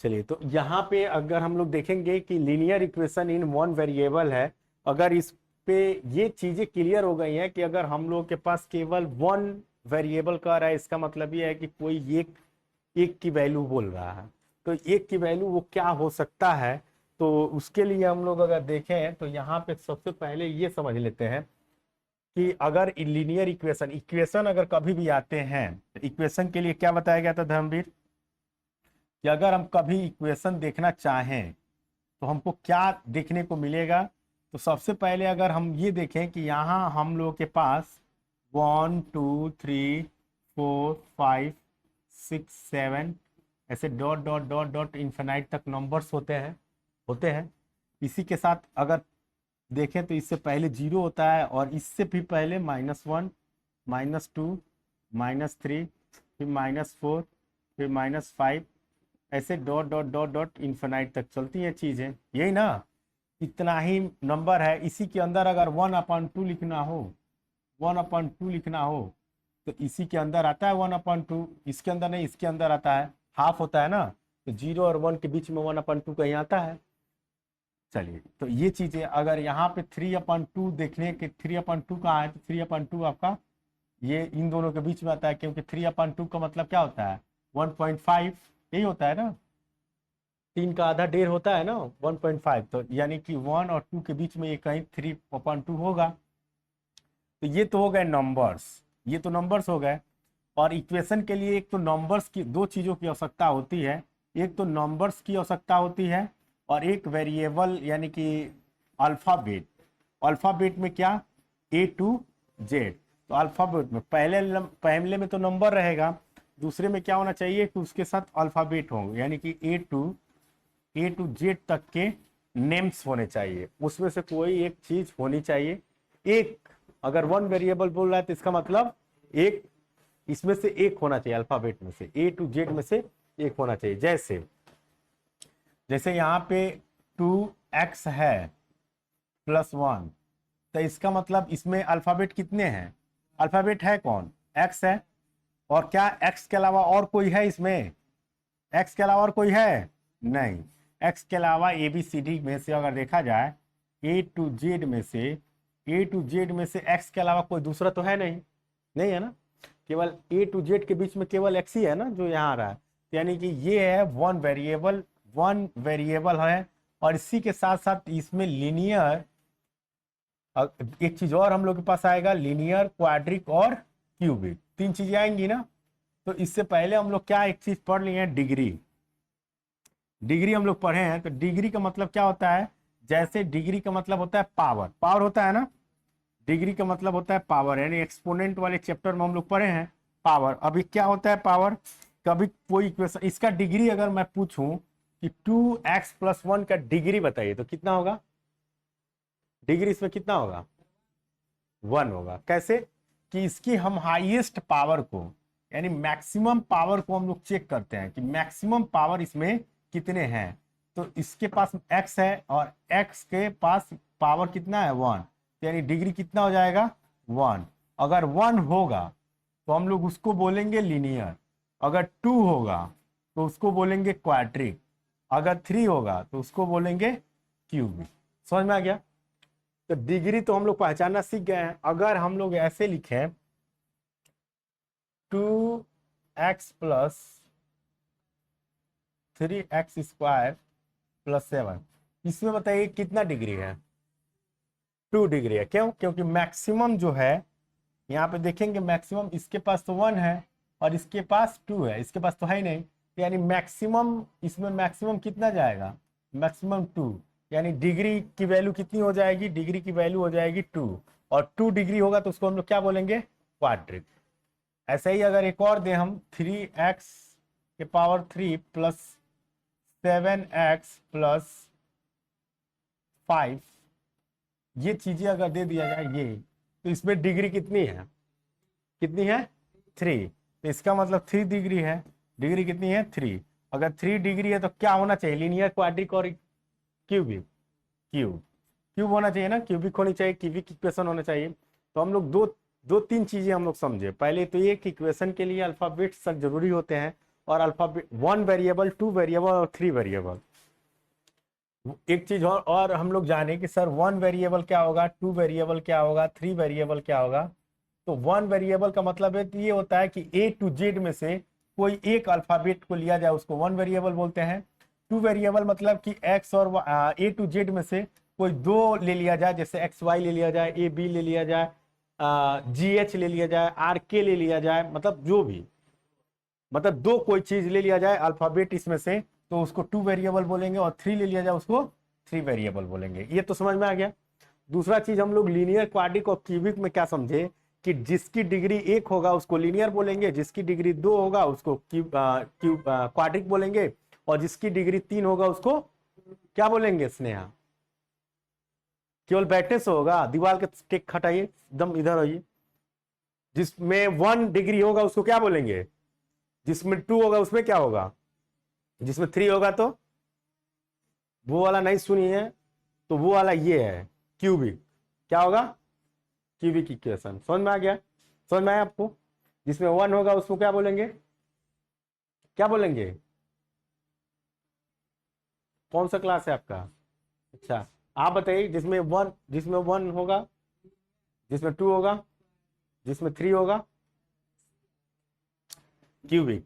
चलिए, तो यहाँ पे अगर हम लोग देखेंगे कि linear equation in one variable है, अगर इस पे ये चीजें क्लियर हो गई हैं कि अगर हम लोग के पास केवल वन वेरिएबल का रहा है, इसका मतलब ये है कि कोई एक एक की वैल्यू बोल रहा है। तो एक की वैल्यू वो क्या हो सकता है, तो उसके लिए हम लोग अगर देखें तो यहाँ पे सबसे पहले ये समझ लेते हैं कि अगर लीनियर इक्वेशन इक्वेशन अगर कभी भी आते हैं, तो इक्वेशन के लिए क्या बताया गया था धर्मवीर, कि अगर हम कभी इक्वेशन देखना चाहें तो हमको क्या देखने को मिलेगा। तो सबसे पहले अगर हम ये देखें कि यहाँ हम लोग के पास 1 2 3 4 5 6 7 ऐसे dot dot dot dot infinite तक नंबर्स होते हैं। इसी के साथ अगर देखें तो इससे पहले 0 होता है, और इससे भी पहले -1 -2 -3 फिर -4 फिर -5 ऐसे dot dot dot dot infinite तक चलती हैं चीजें, यही ना। इतना ही नंबर है। इसी के अंदर अगर 1/2 लिखना हो, 1/2 लिखना हो तो इसी के अंदर आता है 1/2, इसके अंदर नहीं, इसके अंदर आता है, हाफ होता है ना। तो 0 और 1 के बीच में 1/2 कहीं आता है। चलिए, तो ये चीजें अगर यहाँ पे 3/2 देखने के 3/2 कहाँ है, तो 3/2 आपका ये इन दोनों के बीच में आता है, क्योंकि 3/2 का मतलब क्या होता है 1.5, यही होता है ना, 3 का आधा डेढ़ होता है ना 1.5। तो यानी कि 1 और 2 के बीच में ये कहीं 3/2 होगा। तो ये तो हो गए नंबर्स, ये तो नंबर्स हो गए। और इक्वेशन के लिए एक तो नंबर्स की दो चीज़ों की आवश्यकता होती है, एक तो नंबर्स की आवश्यकता होती है और एक वेरिएबल यानी कि अल्फ़ाबेट। अल्फ़ाबेट में क्या, A to Z। तो अल्फ़ाबेट में पहले में तो नंबर रहेगा, दूसरे में क्या होना चाहिए कि उसके साथ अल्फ़ाबेट होंगे, यानी कि ए टू जेड तक के नेम्स होने चाहिए, उसमें से कोई एक चीज होनी चाहिए। एक अगर वन वेरिएबल बोल रहा है तो इसका मतलब एक इसमें से एक होना चाहिए, अल्फाबेट में से A to Z में से एक होना चाहिए। जैसे जैसे यहाँ पे 2x है +1, तो इसका मतलब इसमें अल्फाबेट कितने हैं, अल्फाबेट है कौन, x है। और क्या x के अलावा और कोई है इसमें, x के अलावा और कोई है नहीं। x के अलावा ABCD में से अगर देखा जाए A to Z में से x के अलावा कोई दूसरा तो है नहीं, नहीं है ना। केवल A to Z के बीच में केवल x ही है ना जो यहाँ आ रहा है। यानी कि ये है वन वेरिएबल है। और इसी के साथ साथ इसमें लीनियर एक चीज और हम लोग के पास आएगा, लीनियर, क्वाड्रिक और क्यूबिक, तीन चीजें आएंगी ना। तो इससे पहले हम लोग क्या एक चीज पढ़ लिए हैं, डिग्री हम लोग पढ़े हैं। तो डिग्री का मतलब क्या होता है, जैसे डिग्री का मतलब होता है पावर होता है ना, डिग्री का मतलब होता है पावर, यानी एक्सपोनेंट वाले चैप्टर में हम लोग पढ़े हैं पावर। अभी क्या होता है पावर, कभी कोई इक्वेशन इसका डिग्री अगर मैं पूछूं कि 2x + 1 का डिग्री बताइए तो कितना होगा, डिग्री इसमें कितना होगा, 1 होगा। कैसे कि इसकी हम हाईएस्ट पावर को यानी मैक्सिमम पावर को हम लोग चेक करते हैं कि मैक्सिमम पावर इसमें कितने हैं। तो इसके पास x है और x के पास पावर कितना है 1, यानी डिग्री कितना हो जाएगा 1। अगर 1 होगा तो हम लोग उसको बोलेंगे लीनियर, अगर 2 होगा तो उसको बोलेंगे क्वाड्रिक, अगर 3 होगा तो उसको बोलेंगे क्यूबिक। समझ में आ गया। तो डिग्री तो हम लोग पहचानना सीख गए हैं। अगर हम लोग ऐसे लिखें 2x + 3x² + 7, इसमें बताइए कितना डिग्री है, 2 डिग्री है। क्यों, क्योंकि मैक्सिमम जो है यहाँ पे देखेंगे मैक्सिमम इसके पास तो 1 है और इसके पास 2 है, इसके पास तो है ही नहीं। यानी मैक्सिमम इसमें मैक्सिमम कितना जाएगा, मैक्सिमम 2, यानी डिग्री की वैल्यू कितनी हो जाएगी, डिग्री की वैल्यू हो जाएगी 2। और 2 डिग्री होगा तो उसको हम लोग क्या बोलेंगे, क्वाड्रिक। ऐसे ही अगर एक और दें हम 3x के पावर 3 + 7x + 5, ये चीजें अगर दे दिया जाए ये, तो इसमें डिग्री कितनी है, कितनी है 3। तो इसका मतलब 3 डिग्री है, डिग्री कितनी है 3। अगर 3 डिग्री है तो क्या होना चाहिए, लीनियर, क्वाड्रिक और क्यूबिक, क्यूब होना चाहिए ना, क्यूबिक होनी चाहिए, क्यूबिक इक्वेशन होना चाहिए। तो हम लोग दो तीन चीजें हम लोग समझे। पहले तो ये कि इक्वेशन के लिए अल्फाबेट्स सब जरूरी होते हैं, और अल्फाबेट 1 वेरिएबल, 2 वेरिएबल और 3 वेरिएबल। एक चीज और हम लोग जाने कि सर 1 वेरिएबल क्या होगा, 2 वेरिएबल क्या होगा, 3 वेरिएबल क्या होगा। तो 1 वेरिएबल का मतलब है कि ये होता है कि ए टू जेड में से कोई एक अल्फाबेट को लिया जाए, उसको 1 वेरिएबल बोलते हैं। 2 वेरिएबल मतलब कि एक्स और ए टू जेड में से कोई दो ले लिया जाए, जैसे एक्स वाई ले लिया जाए, ए बी ले लिया जाए, जी एच ले लिया जाए, आर के ले लिया जाए, मतलब जो भी, मतलब दो कोई चीज ले लिया जाए अल्फाबेट इसमें से, तो उसको 2 वेरिएबल बोलेंगे, और 3 ले लिया जाए उसको 3 वेरिएबल बोलेंगे। ये तो समझ में आ गया। दूसरा चीज हम लोग लीनियर, क्वाड्रिक और क्यूबिक में क्या समझे कि जिसकी डिग्री 1 होगा उसको लीनियर बोलेंगे, जिसकी डिग्री 2 होगा उसको क्वाड्रिक बोलेंगे, और जिसकी डिग्री 3 होगा उसको क्या बोलेंगे स्नेहा? केवल बैठने से होगा, दीवार के टेक हटाइए, एकदम इधर आइए। जिसमें 1 डिग्री होगा उसको क्या बोलेंगे? जिसमें 2 होगा उसमें क्या होगा? जिसमें 3 होगा तो वो वाला नहीं सुनी है, तो वो वाला ये है क्यूबिक। क्या होगा? Cubic equation. समझ में आ गया? समझ में आया आपको? जिसमें 1 होगा उसको क्या बोलेंगे? क्या बोलेंगे? कौन सा क्लास है आपका? अच्छा, आप बताइए। जिसमें 1 होगा, जिसमें 2 होगा, जिसमें 3 होगा, क्यूबिक।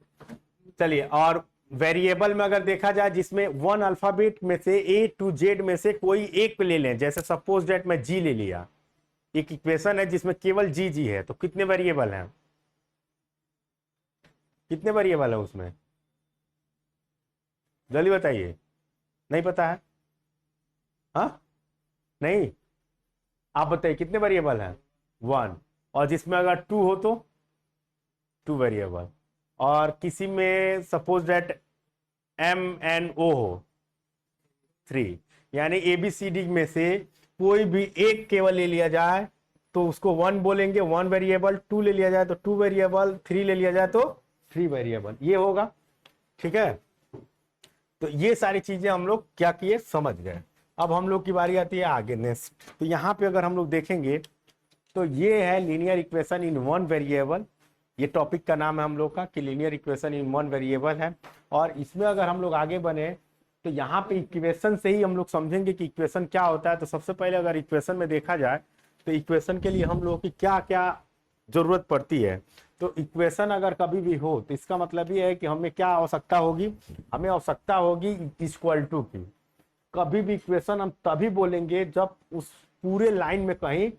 चलिए, और वेरिएबल में अगर देखा जाए जिसमें 1 अल्फाबेट में से ए टू जेड में से कोई एक ले लें, जैसे सपोज डेट मैं जी ले लिया, एक इक्वेशन है जिसमें केवल जी जी है, तो कितने वेरिएबल हैं? कितने वेरिएबल है उसमें? जल्दी बताइए। नहीं पता है? हाँ, नहीं, आप बताइए कितने वेरिएबल हैं? 1। और जिसमें अगर 2 हो तो 2 वेरिएबल, और किसी में suppose that M N O हो 3। यानी ए बी सी डी में से कोई भी एक केवल ले लिया जाए तो उसको 1 बोलेंगे, 1 वेरिएबल। 2 ले लिया जाए तो 2 वेरिएबल, 3 ले लिया जाए तो 3 वेरिएबल, ये होगा। ठीक है, तो ये सारी चीजें हम लोग क्या किए, समझ गए। अब हम लोग की बारी आती है आगे, नेक्स्ट। तो यहाँ पे अगर हम लोग देखेंगे तो ये है लीनियर इक्वेशन इन 1 वेरिएबल। ये टॉपिक का नाम है हम लोग का कि लीनियर इक्वेशन इन 1 वेरिएबल है। और इसमें अगर हम लोग आगे बने तो यहाँ पे इक्वेशन से ही हम लोग समझेंगे कि इक्वेशन क्या होता है। तो सबसे पहले अगर इक्वेशन में देखा जाए तो इक्वेशन के लिए हम लोग की क्या क्या जरूरत पड़ती है। तो इक्वेशन अगर कभी भी हो तो इसका मतलब ये है कि हमें क्या आवश्यकता होगी? हमें आवश्यकता होगी इक्वल टू की। कभी भी इक्वेशन हम तभी बोलेंगे जब उस पूरे लाइन में कहीं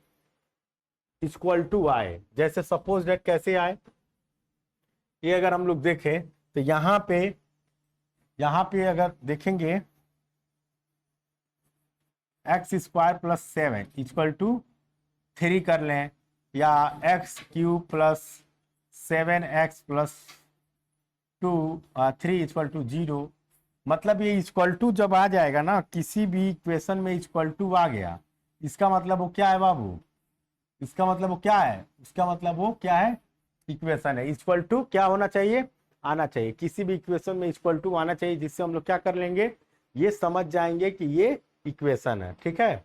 इक्वल टू आए। जैसे सपोज दैट कैसे आए, ये अगर हम लोग देखें तो यहाँ पे अगर देखेंगे x square plus 7 equal to 3 कर लें, या x cube plus 7x plus 3 equal to 0। मतलब ये इक्वल टू जब आ जाएगा ना, किसी भी इक्वेशन में इक्वल टू आ गया, इसका मतलब वो क्या है बाबू? इसका मतलब वो क्या है? इसका मतलब वो क्या है? इक्वेशन है। इक्वल टू क्या होना चाहिए? आना चाहिए। किसी भी इक्वेशन में इक्वल टू आना चाहिए, जिससे हम लोग क्या कर लेंगे, ये समझ जाएंगे कि ये इक्वेशन है। ठीक है,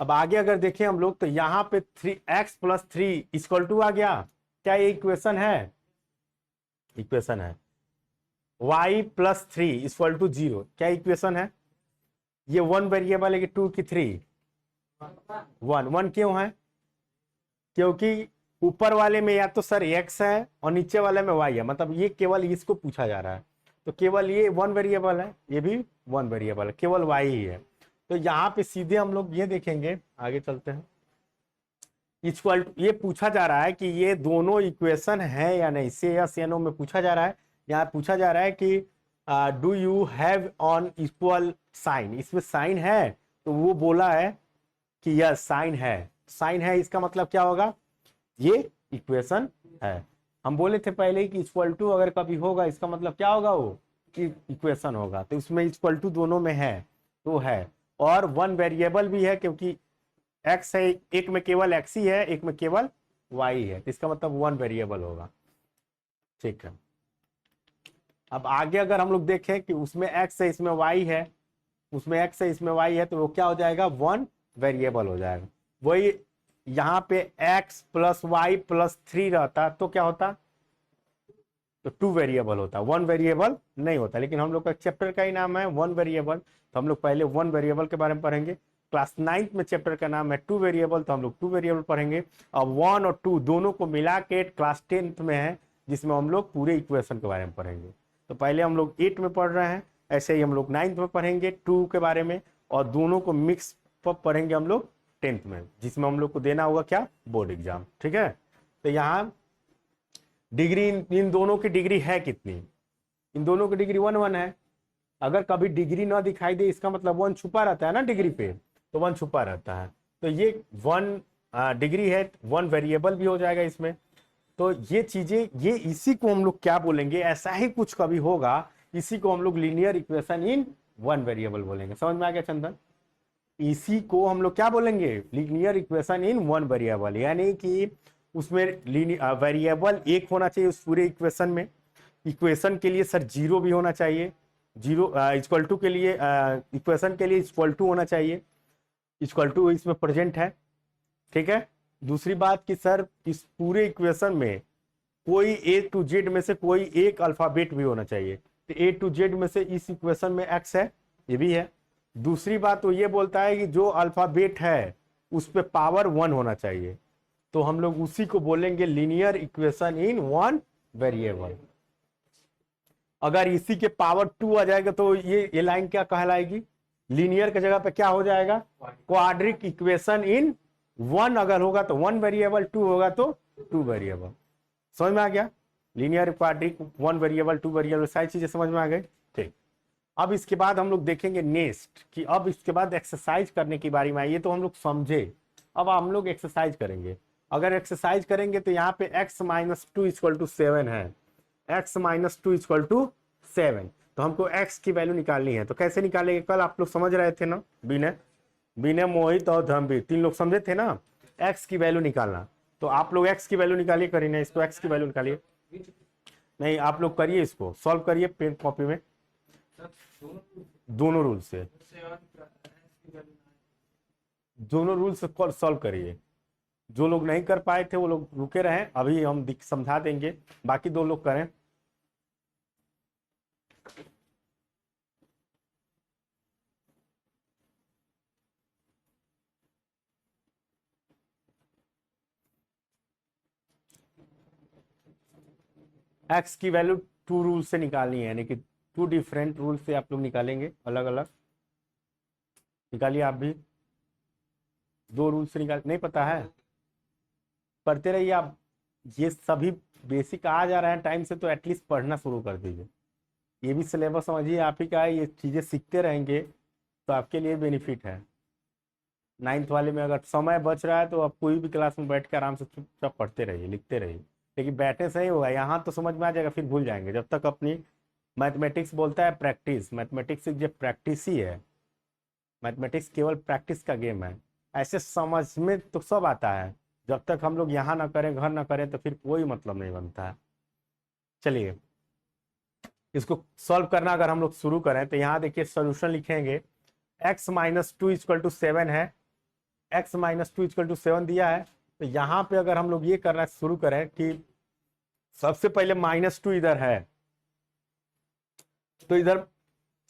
अब आगे अगर देखें हम लोग तो यहाँ पे 3x प्लस 3 इक्वल टू आ गया। क्या ये इक्वेशन है? इक्वेशन है। y प्लस 3 इक्वल टू 0, क्या इक्वेशन है? ये 1 वेरिएबल है कि 2 की 3? 1 क्यों है? क्योंकि ऊपर वाले में या तो सर x है और नीचे वाले में y है, मतलब ये केवल इसको पूछा जा रहा है। तो केवल ये 1 वेरिएबल है, ये भी 1 वेरिएबल है, केवल y ही है। तो यहाँ पे सीधे हम लोग ये देखेंगे, आगे चलते हैं। इक्वल ये पूछा जा रहा है कि ये दोनों इक्वेशन है या नहीं, से या नो में पूछा जा रहा है। यहाँ पूछा जा रहा है कि do you have on equal sign, इसमें साइन है? तो वो बोला है कि यस साइन है। साइन है इसका मतलब क्या होगा? ये इक्वेशन है। हम बोले थे पहले ही कि इक्वल टू अगर कभी होगा इसका मतलब क्या होगा? वो कि इक्वेशन होगा। तो इसमें इक्वल टू दोनों में है, तो है। और 1 वेरिएबल भी है, क्योंकि x है, एक में केवल x ही है, एक में केवल y है, तो इसका मतलब 1 वेरिएबल होगा। ठीक है, अब आगे अगर हम लोग देखें कि उसमें x है इसमें y है, उसमें x है इसमें y है, तो वो क्या हो जाएगा? 1 वेरिएबल हो जाएगा। वही यहाँ पे x प्लस वाई प्लस 3 रहता तो क्या होता? तो 2 वेरिएबल होता है, 1 वेरिएबल नहीं होता। लेकिन हम लोग का चैप्टर का ही नाम है 1 वेरिएबल, तो हम लोग पहले 1 वेरिएबल के बारे में पढ़ेंगे। क्लास 9th में चैप्टर का नाम है 2 वेरिएबल, तो हम लोग 2 वेरिएबल पढ़ेंगे। अब 1 और 2 दोनों को मिला के क्लास 10th में है, जिसमें हम लोग पूरे इक्वेशन के बारे में पढ़ेंगे। तो पहले हम लोग 8 में पढ़ रहे हैं, ऐसे ही हम लोग 9th में पढ़ेंगे 2 के बारे में, और दोनों को मिक्स पढ़ेंगे हम लोग 10th में, जिसमें हम लोग को देना होगा क्या, बोर्ड एग्जाम। ठीक है, तो यहाँ डिग्री इन दोनों की डिग्री है कितनी, इन दोनों की डिग्री 1 है। अगर कभी डिग्री ना दिखाई दे इसका मतलब 1 छुपा रहता है ना डिग्री पे, तो 1 छुपा रहता है। तो ये 1 डिग्री है, 1 वेरिएबल भी हो जाएगा इसमें। तो ये चीजें, ये इसी को हम लोग क्या बोलेंगे, ऐसा ही कुछ कभी होगा, इसी को हम लोग लीनियर इक्वेशन इन 1 वेरिएबल बोलेंगे। समझ में आ गया चंदन? इसी को हम लोग क्या बोलेंगे, लीनियर इक्वेशन इन 1 वेरिएबल, यानी कि उसमें वेरिएबल एक होना चाहिए उस पूरे इक्वेशन में। इक्वेशन के लिए सर 0 भी होना चाहिए, 0 इक्वल टू के लिए, इक्वेशन के लिए इक्वल टू होना चाहिए, इक्वल टू इसमें प्रेजेंट है। ठीक है, दूसरी बात कि सर इस पूरे इक्वेशन में कोई ए टू जेड में से कोई एक अल्फाबेट भी होना चाहिए, तो ए टू जेड में से इस इक्वेशन में एक्स है, ये भी है। दूसरी बात तो ये बोलता है कि जो अल्फाबेट है उस पे पावर 1 होना चाहिए, तो हम लोग उसी को बोलेंगे लीनियर इक्वेशन इन 1 वेरिएबल। अगर इसी के पावर 2 आ जाएगा तो ये लाइन क्या कहलाएगी, लीनियर की जगह पे क्या हो जाएगा, क्वाड्रिक इक्वेशन इन 1 अगर होगा तो 1 वेरिएबल, 2 होगा तो 2 वेरिएबल। समझ में आ गया, लीनियर क्वाड्रिक 1 वेरिएबल 2 वेरिएबल सारी चीजें समझ में आ गई। ठीक, अब इसके बाद हम लोग देखेंगे नेक्स्ट कि अब इसके बाद एक्सरसाइज करने की बारी में आई। ये तो हम लोग समझे, अब हम लोग एक्सरसाइज करेंगे। अगर एक्सरसाइज करेंगे तो यहाँ पे x माइनस 2 इक्वल टू 7 है, x माइनस 2 इक्वल टू 7, तो हमको x की वैल्यू निकालनी है। तो कैसे निकालेंगे, कल आप लोग समझ रहे थे ना, विनय मोहित और धर्मवीर 3 लोग समझे थे ना, x की वैल्यू निकालना। तो आप लोग x की वैल्यू निकालिए, करीना इसको x की वैल्यू निकालिए। नहीं, आप लोग करिए, इसको सॉल्व करिए पेन कॉपी में, दोनों रूल से, दोनों रूल से सॉल्व करिए। जो लोग नहीं कर पाए थे वो लोग रुके रहें, अभी हम समझा देंगे, बाकी 2 लोग करें। x की वैल्यू 2 रूल से निकालनी है, यानी कि 2 डिफरेंट रूल से आप लोग निकालेंगे, अलग अलग निकालिए। आप भी 2 रूल से निकाल, नहीं पता है, पढ़ते रहिए आप। ये सभी बेसिक आ जा रहे हैं टाइम से, तो एटलीस्ट पढ़ना शुरू कर दीजिए। ये भी सिलेबस समझिए आप ही का है, ये चीजें सीखते रहेंगे तो आपके लिए बेनिफिट है। 9th वाले में अगर समय बच रहा है तो आप कोई भी क्लास में बैठ के आराम से चुपचाप पढ़ते रहिए, लिखते रहिए। लेकिन बैठने से ही होगा, यहाँ तो समझ में आ जाएगा, फिर भूल जाएंगे। जब तक अपनी मैथमेटिक्स बोलता है प्रैक्टिस, मैथमेटिक्स जो प्रैक्टिस ही है, मैथमेटिक्स केवल प्रैक्टिस का गेम है। ऐसे समझ में तो सब आता है, जब तक हम लोग यहाँ ना करें, घर ना करें, तो फिर कोई मतलब नहीं बनता है। चलिए इसको सॉल्व करना अगर हम लोग शुरू करें तो यहाँ देखिए सोल्यूशन लिखेंगे। x माइनस 2 इक्वल टू 7 है, x माइनस 2 इक्वल टू 7 दिया है। तो यहाँ पे अगर हम लोग ये करना शुरू करें कि सबसे पहले -2 इधर है, तो इधर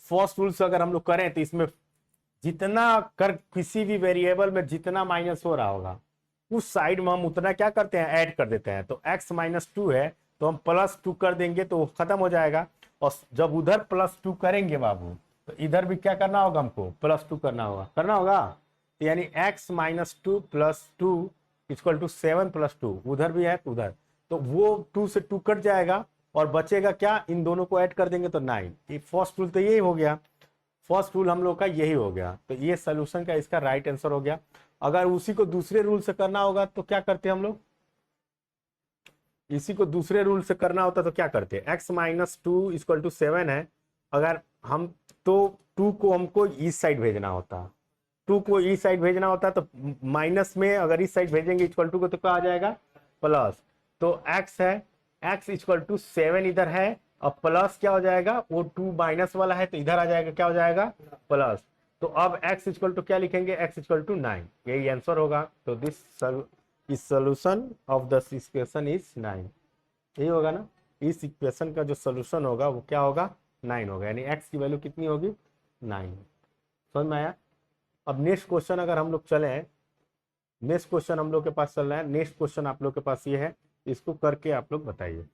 फर्स्ट रूल से अगर हम लोग करें तो इसमें जितना कर किसी भी वेरिएबल में जितना माइनस हो रहा होगा उस साइड में हम उतना क्या करते हैं, ऐड कर देते हैं। तो x माइनस 2 है तो हम +2 कर देंगे तो खत्म हो जाएगा। और जब उधर +2 करेंगे बाबू, तो इधर भी क्या करना होगा, हमको +2 करना होगा। तो यानी x माइनस 2 + 2 इक्वल टू 7 + 2, उधर भी है तो उधर, तो वो 2 से 2 कट जाएगा और बचेगा क्या, इन दोनों को ऐड कर देंगे तो 9। ये फर्स्ट रूल तो यही हो गया, फर्स्ट रूल हम लोग का यही हो गया। तो ये सोल्यूशन का इसका राइट आंसर हो गया। अगर उसी को दूसरे रूल से करना होगा तो क्या करते हम लोग, इसी को दूसरे रूल से करना होता तो क्या करते, x माइनस 2 इक्वल टू 7 है, अगर हम तो 2 को हमको इस साइड भेजना होता, 2 को इस साइड भेजना होता, तो माइनस में अगर इस साइड भेजेंगे इक्वल टू को तो क्या आ जाएगा, प्लस। तो x है, x इक्वल टू 7 इधर है, और प्लस क्या हो जाएगा, वो 2 माइनस वाला है तो इधर आ जाएगा, क्या हो जाएगा, प्लस। तो अब x इक्वल टू क्या लिखेंगे, x इक्वल टू 9, यही आंसर होगा। तो this solution of the equation is 9, यही होगा ना। इस इक्वेशन का जो सोल्यूशन होगा वो क्या होगा, 9 होगा, यानी x की वैल्यू कितनी होगी, 9। समझ में आया। अब नेक्स्ट क्वेश्चन अगर हम लोग चले, नेक्स्ट क्वेश्चन हम लोग के पास चल रहा है, नेक्स्ट क्वेश्चन आप लोग के पास ये है, इसको करके आप लोग बताइए।